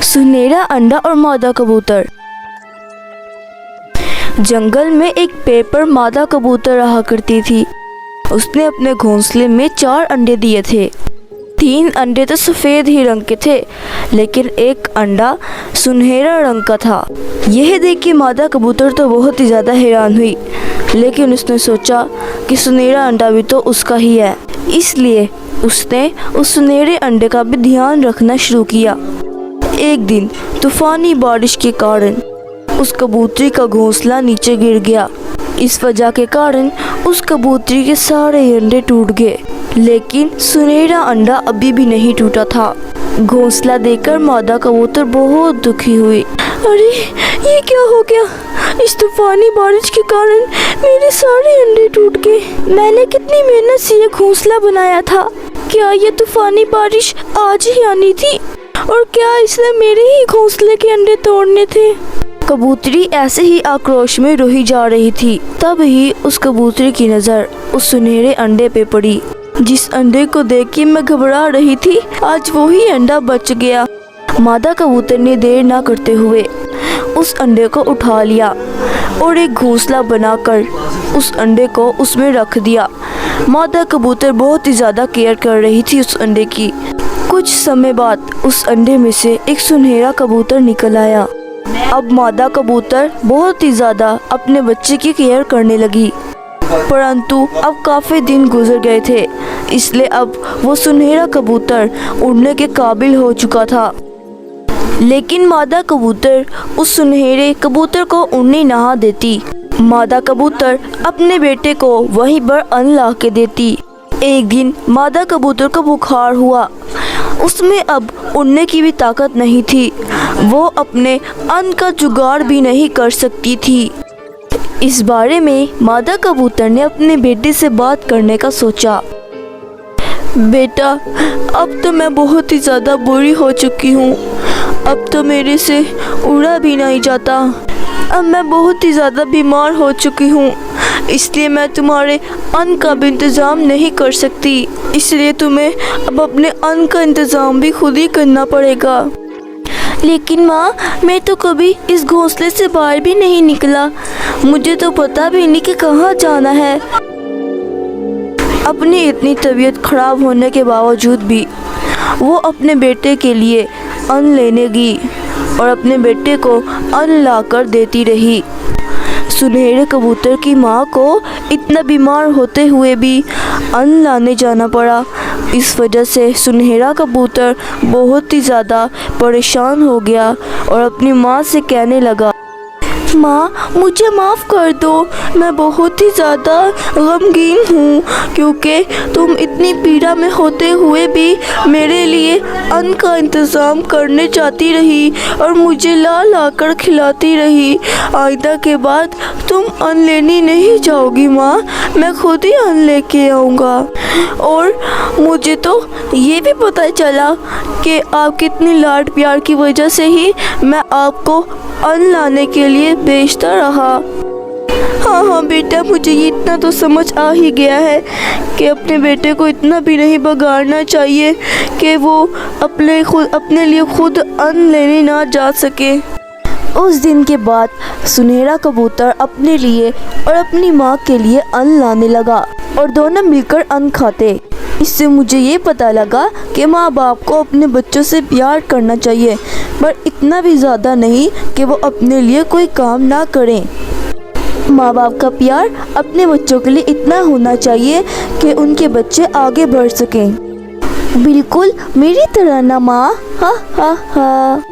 सुनहरा अंडा और मादा कबूतर। जंगल में एक पेड़ पर मादा कबूतर रहा करती थी। उसने अपने घोंसले में 4 अंडे दिए थे। 3 अंडे तो सफ़ेद ही रंग के थे, लेकिन एक अंडा सुनहरा रंग का था। यह देख के मादा कबूतर तो बहुत ही ज़्यादा हैरान हुई, लेकिन उसने सोचा कि सुनहरा अंडा भी तो उसका ही है, इसलिए उसने उस सुनहरे अंडे का भी ध्यान रखना शुरू किया। एक दिन तूफानी बारिश के कारण उस कबूतरी का घोंसला नीचे गिर गया। इस वजह के कारण उस कबूतरी के सारे अंडे टूट गए, लेकिन सुनहरा अंडा अभी भी नहीं टूटा था। घोंसला देखकर मादा कबूतर बहुत दुखी हुई। अरे ये क्या हो गया? इस तूफानी बारिश के कारण मेरे सारे अंडे टूट गए। मैंने कितनी मेहनत से ये घोंसला बनाया था। क्या ये तूफानी बारिश आज ही आनी थी? और क्या इसने मेरे ही घोंसले के अंडे तोड़ने थे? कबूतरी ऐसे ही आक्रोश में रोई जा रही थी। तब ही उस कबूतरी की नज़र उस सुनहरे अंडे पे पड़ी। जिस अंडे को देख के मैं घबरा रही थी, आज वही अंडा बच गया। मादा कबूतर ने देर ना करते हुए उस अंडे को उठा लिया और एक घोंसला बनाकर उस अंडे को उसमें रख दिया। मादा कबूतर बहुत ही ज़्यादा केयर कर रही थी उस अंडे की। कुछ समय बाद उस अंडे में से एक सुनहरा कबूतर निकल आया। अब मादा कबूतर बहुत ही ज़्यादा अपने बच्चे की केयर करने लगी, परंतु अब काफ़ी दिन गुजर गए थे, इसलिए अब वो सुनहरा कबूतर उड़ने के काबिल हो चुका था। लेकिन मादा कबूतर उस सुनहरे कबूतर को उड़ने ना देती। मादा कबूतर अपने बेटे को वहीं पर अन्न ला के देती। एक दिन मादा कबूतर को बुखार हुआ। उसमें अब उड़ने की भी ताकत नहीं थी। वो अपने अन्न का जुगाड़ भी नहीं कर सकती थी। इस बारे में मादा कबूतर ने अपने बेटे से बात करने का सोचा। बेटा, अब तो मैं बहुत ही ज़्यादा बुरी हो चुकी हूँ। अब तो मेरे से उड़ा भी नहीं जाता। अब मैं बहुत ही ज़्यादा बीमार हो चुकी हूँ, इसलिए मैं तुम्हारे अन्न का भी इंतज़ाम नहीं कर सकती। इसलिए तुम्हें अब अपने अन्न का इंतज़ाम भी खुद ही करना पड़ेगा। लेकिन माँ, मैं तो कभी इस घोंसले से बाहर भी नहीं निकला। मुझे तो पता भी नहीं कि कहाँ जाना है। अपनी इतनी तबीयत खराब होने के बावजूद भी वो अपने बेटे के लिए अन्न लेने गई और अपने बेटे को अन्न लाकर देती रही। सुनहरे कबूतर की माँ को इतना बीमार होते हुए भी अन्न लाने जाना पड़ा। इस वजह से सुनहरा कबूतर बहुत ही ज़्यादा परेशान हो गया और अपनी माँ से कहने लगा, माँ, मुझे माफ़ कर दो। मैं बहुत ही ज़्यादा गमगीन हूँ, क्योंकि तुम इतनी पीड़ा में होते हुए भी मेरे लिए अन्न का इंतज़ाम करने जाती रही और मुझे ला ला कर खिलाती रही। आइंदा के बाद तुम अन्न लेने नहीं जाओगी माँ, मैं खुद ही अन्न लेके आऊँगा। और मुझे तो ये भी पता चला कि आपकी इतनी लाड प्यार की वजह से ही मैं आपको अन्न लाने के लिए भेजता रहा। हाँ बेटा, मुझे ये इतना तो समझ आ ही गया है कि अपने बेटे को इतना भी नहीं बगाड़ना चाहिए कि वो अपने लिए खुद अन्न लेने ना जा सके। उस दिन के बाद सुनहरा कबूतर अपने लिए और अपनी माँ के लिए अन्न लाने लगा और दोनों मिलकर अन्न खाते। इससे मुझे ये पता लगा कि माँ बाप को अपने बच्चों से प्यार करना चाहिए, पर इतना भी ज़्यादा नहीं कि वो अपने लिए कोई काम ना करें। माँ बाप का प्यार अपने बच्चों के लिए इतना होना चाहिए कि उनके बच्चे आगे बढ़ सकें। बिल्कुल मेरी तरह ना माँ। हा हा हा।